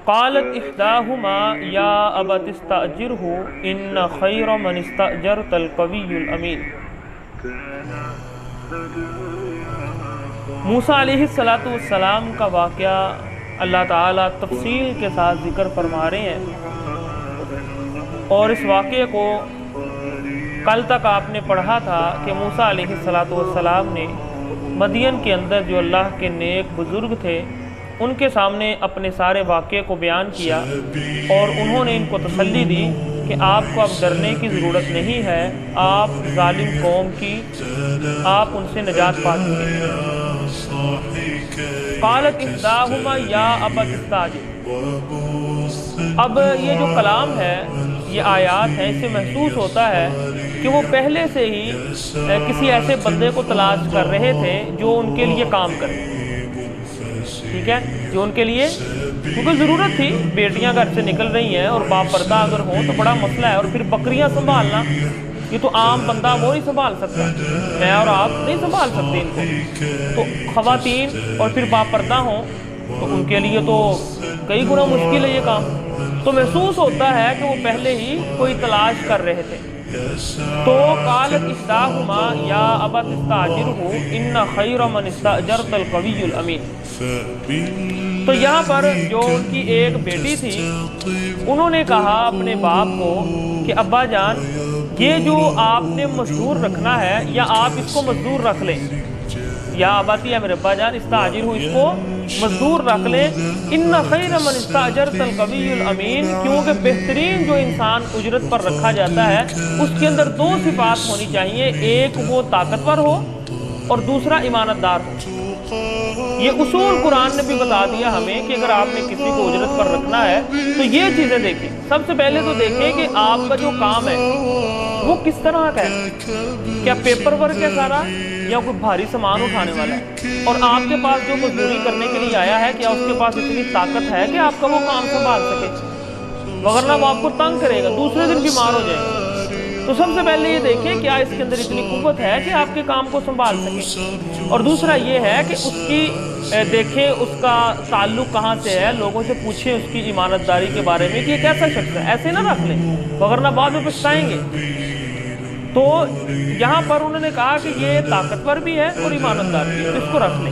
قالت احداہما یا ابت استاجرہ ان خیر من استاجرت القوی الامین۔ موسیٰ علیہ السلام کا واقعہ اللہ تعالیٰ تفصیل کے ساتھ ذکر فرما رہے ہیں، اور اس واقعے کو کل تک آپ نے پڑھا تھا کہ موسیٰ علیہ السلام نے مدین کے اندر جو اللہ کے نیک بزرگ تھے ان کے سامنے اپنے سارے واقعے کو بیان کیا، اور انہوں نے ان کو تسلی دی کہ آپ کو اب ڈرنے کی ضرورت نہیں ہے، آپ ظالم قوم کی آپ ان سے نجات پا چکے ہیں۔ قالت احداہما یا ابت استاجر۔ اب یہ جو کلام ہے، یہ آیات ہیں، اس سے محسوس ہوتا ہے کہ وہ پہلے سے ہی کسی ایسے بندے کو تلاش کر رہے تھے جو ان کے لیے کام کرے، ٹھیک ہے، جو ان کے لیے، کیونکہ ضرورت تھی، بیٹیاں گھر سے نکل رہی ہیں اور باپ پردہ اگر ہوں تو بڑا مسئلہ ہے، اور پھر بکریاں سنبھالنا یہ تو عام بندہ وہ نہیں سنبھال سکتا، میں اور آپ نہیں سنبھال سکتے ان کو، تو خواتین اور پھر باپ پردہ ہوں تو ان کے لیے تو کئی گنا مشکل ہے یہ کام، تو محسوس ہوتا ہے کہ وہ پہلے ہی کوئی تلاش کر رہے تھے۔ تو قالت احداہما یا ابت استاجرہ ان خیر من استاجرت القوی الامین۔ تو یہاں پر جو ان کی ایک بیٹی تھی، انہوں نے کہا اپنے باپ کو کہ ابا جان، یہ جو آپ نے مزدور رکھنا ہے یا آپ اس کو مزدور رکھ لیں، یا اباتی ہے میرے ابا جان، استاجر ہوں، اس کو مزدور رکھ لیں، ان خیر من استاجرت القوی الامین، کیونکہ بہترین جو انسان اجرت پر رکھا جاتا ہے اس کے اندر دو صفات ہونی چاہیے، ایک وہ طاقتور ہو اور دوسرا امانت دار ہو۔ یہ اصول قرآن نے بھی بتا دیا ہمیں کہ اگر آپ نے کسی کو اجرت پر رکھنا ہے تو یہ چیزیں دیکھیں، سب سے پہلے تو دیکھیں کہ آپ کا جو کام ہے وہ کس طرح کا ہے، کیا پیپر ورک ہے سارا یا کوئی بھاری سامان اٹھانے والا ہے، اور آپ کے پاس جو مزدوری کرنے کے لیے آیا ہے کیا اس کے پاس اتنی طاقت ہے کہ آپ کا وہ کام سنبھال سکے، وگرنہ وہ آپ کو تنگ کرے گا، دوسرے دن بیمار ہو جائے گا۔ تو سب سے پہلے یہ دیکھیں کیا اس کے اندر اتنی قوت ہے کہ آپ کے کام کو سنبھال سکے، اور دوسرا یہ ہے کہ اس کی دیکھیں اس کا تعلق کہاں سے ہے، لوگوں سے پوچھیں اس کی ایمانت داری کے بارے میں کہ یہ کیسا شخص ہے، ایسے نہ رکھ لیں وگرنہ بعد میں پچھتائیں گے۔ تو یہاں پر انہوں نے کہا کہ یہ طاقتور بھی ہے اور ایمانت دار بھی ہے، اس کو رکھ لیں۔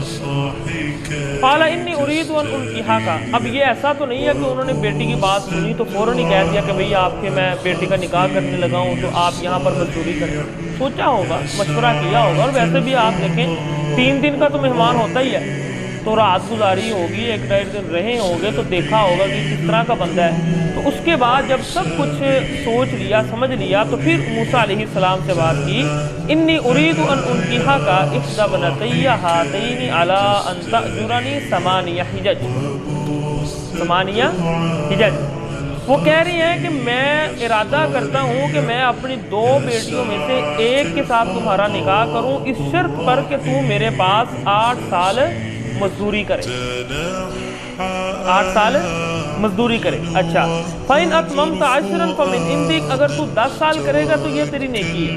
قال انی ارید ان انکحا کا، اب یہ ایسا تو نہیں ہے کہ انہوں نے بیٹی کی بات سنی تو فوراً ہی کہہ دیا کہ بھئی آپ کے میں بیٹی کا نکاح کرنے لگا ہوں تو آپ یہاں پر مزدوری کریں، سوچا ہوگا، مشورہ کیا ہوگا، اور ویسے بھی آپ دیکھیں 3 دن کا تو مہمان ہوتا ہی ہے، تو رات گزاری ہوگی، 1-1.5 دن رہے ہوں گے تو دیکھا ہوگا کہ کس طرح کا بندہ ہے، تو اس کے بعد جب سب کچھ سوچ لیا سمجھ لیا تو پھر موسیٰ علیہ السلام سے بات کی، انی ارید ان انکحا کا احدی بنتی ہاتین علی ان تأجرنی 8 حجج، 8 حجج۔ وہ کہہ رہی ہیں کہ میں ارادہ کرتا ہوں کہ میں اپنی 2 بیٹیوں میں سے ایک کے ساتھ تمہارا نکاح کروں، اس شرط پر کہ تو میرے پاس 8 سال مزدوری کرے، 8 سال مزدوری کرے۔ اچھا، فَإِنْ أَتْمَمْتَ عَشْرًا فَمِنْ عِنْدِكَ، اگر تو 10 سال کرے گا تو یہ تیری نیکی ہے،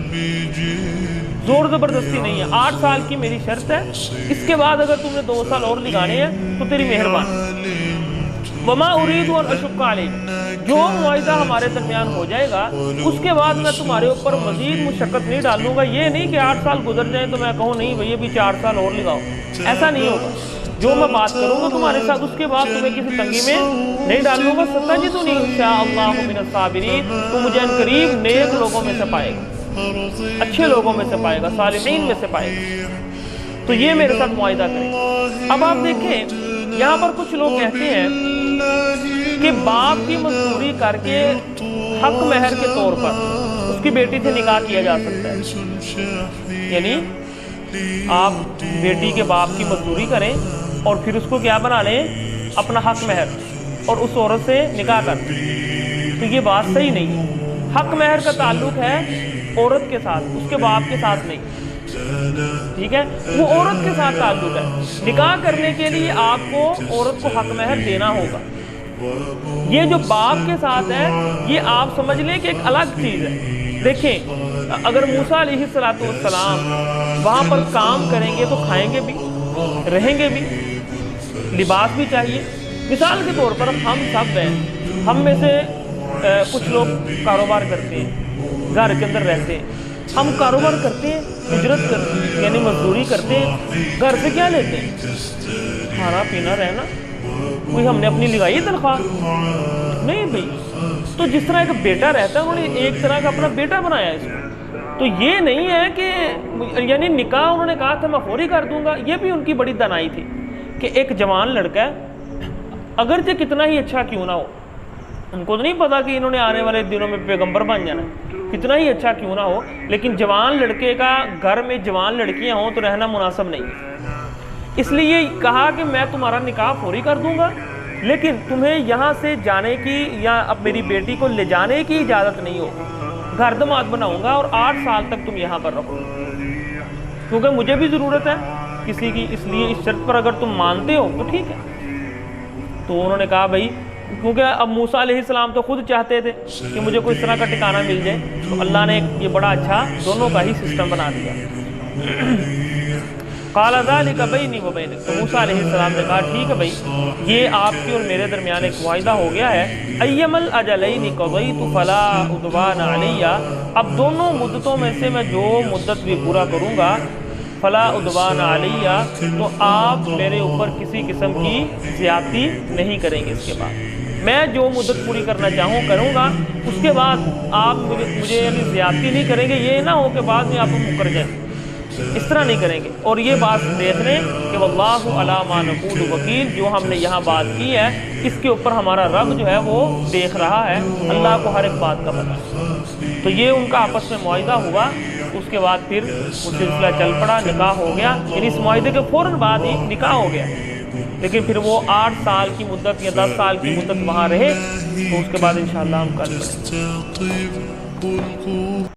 زور زبردستی نہیں ہے، 8 سال کی میری شرط ہے، اس کے بعد اگر تم نے 2 سال اور لگانے ہیں تو تیری مہربانی۔ وَمَا أُرِيدُ أَنْ أَشُقَّ عَلَيْكَ، جو معاہدہ ہمارے درمیان ہو جائے گا اس کے بعد میں تمہارے اوپر مزید مشقت نہیں ڈالوں گا، یہ نہیں کہ 8 سال گزر جائیں تو میں کہوں نہیں بھئی ابھی 4 سال اور لگاؤ، ایسا نہیں ہوگا، جو میں بات کروں گا تمہارے ساتھ اس کے بعد تمہیں کسی تنگی میں نہیں ڈالوں گا، سَتَجِدُنِی إِنْ شَاءَ اللَّهُ مِنَ الصَّابِرِينَ، تو مجھے عنقریب نیک لوگوں میں سے پائے گا، اچھے لوگوں میں سے پائے گا، صالحین میں سے پائے گا، تو یہ میرے ساتھ معاہدہ کریں۔ اب آپ دیکھیں یہاں پر کچھ لوگ کہتے ہیں کہ باپ کی مزدوری کر کے حق مہر کے طور پر اس کی بیٹی سے نکاح کیا جا سکتا ہے، یعنی آپ بیٹی کے باپ کی مزدوری کریں اور پھر اس کو کیا بنا لیں، اپنا حق مہر، اور اس عورت سے نکاح کر دیں، تو یہ بات صحیح نہیں ہے۔ حق مہر کا تعلق ہے عورت کے ساتھ، اس کے باپ کے ساتھ نہیں، ٹھیک ہے، وہ عورت کے ساتھ تعلق ہے، نکاح کرنے کے لیے آپ کو عورت کو حق مہر دینا ہوگا۔ یہ جو باپ کے ساتھ ہے یہ آپ سمجھ لیں کہ ایک الگ چیز ہے۔ دیکھیں اگر موسیٰ علیہ السلام وہاں پر کام کریں گے تو کھائیں گے بھی، رہیں گے بھی، لباس بھی چاہیے، مثال کے طور پر ہم سب ہیں، ہم میں سے کچھ لوگ کاروبار کرتے ہیں، گھر کے اندر رہتے ہیں، ہم کاروبار کرتے ہیں، اجرت کرتے ہیں یعنی مزدوری کرتے ہیں، گھر سے کیا لیتے ہیں؟ کھانا پینا رہنا، کوئی ہم نے اپنی لگائی تنخواہ نہیں بھائی۔ تو جس طرح ایک بیٹا رہتا ہے، انہوں نے ایک طرح کا اپنا بیٹا بنایا ہے اس کو، تو یہ نہیں ہے کہ یعنی نکاح انہوں نے کہا تھا میں فوری کر دوں گا، یہ بھی ان کی بڑی دانائی تھی کہ ایک جوان لڑکا ہے، اگرچہ کتنا ہی اچھا کیوں نہ ہو، ان کو تو نہیں پتا کہ انہوں نے آنے والے دنوں میں پیغمبر بن جانا ہے، کتنا ہی اچھا کیوں نہ ہو، لیکن جوان لڑکے کا گھر میں جوان لڑکیاں ہوں تو رہنا مناسب نہیں ہے، اس لیے کہا کہ میں تمہارا نکاح فوری کر دوں گا، لیکن تمہیں یہاں سے جانے کی یا اب میری بیٹی کو لے جانے کی اجازت نہیں ہو، گھر دماد بناؤں گا اور 8 سال تک تم یہاں پر رہو، کیونکہ مجھے بھی ضرورت ہے کسی کی، اس لیے اس شرط پر اگر تم مانتے ہو تو ٹھیک ہے۔ تو انہوں نے کہا بھائی، کیونکہ اب موسیٰ علیہ السلام تو خود چاہتے تھے کہ مجھے کوئی اس طرح کا ٹھکانہ مل جائے، تو اللہ نے یہ بڑا اچھا دونوں کا ہی سسٹم بنا دیا۔ قال ذلک بینی و بینک، تو موسیٰ علیہ السلام نے کہا ٹھیک ہے بھائی، یہ آپ کی اور میرے درمیان ایک معاہدہ ہو گیا ہے، ایم الاجلین قضیت فلا عدوان علی، اب دونوں مدتوں میں سے میں جو مدت بھی پورا کروں گا، فلا عدوان علی، تو آپ میرے اوپر کسی قسم کی زیادتی نہیں کریں گے، اس کے بعد میں جو مدت پوری کرنا چاہوں کروں گا، اس کے بعد آپ مجھے یعنی زیادتی نہیں کریں گے، یہ نہ ہو کہ بعد میں آپ مکر جائیں، اس طرح نہیں کریں گے۔ اور یہ بات دیکھ لیں کہ واللہ علی ما نقول وکیل، جو ہم نے یہاں بات کی ہے اس کے اوپر ہمارا رب جو ہے وہ دیکھ رہا ہے، اللہ کو ہر ایک بات کا پتہ ہے۔ تو یہ ان کا آپس میں معاہدہ ہوا، اس کے بعد پھر وہ سلسلہ چل پڑا، نکاح ہو گیا، یعنی اس معاہدے کے فوراً بعد ہی نکاح ہو گیا، لیکن پھر وہ 8 سال کی مدت یا 10 سال کی مدت وہاں رہے، تو اس کے بعد انشاءاللہ ہم کل پڑھیں گے۔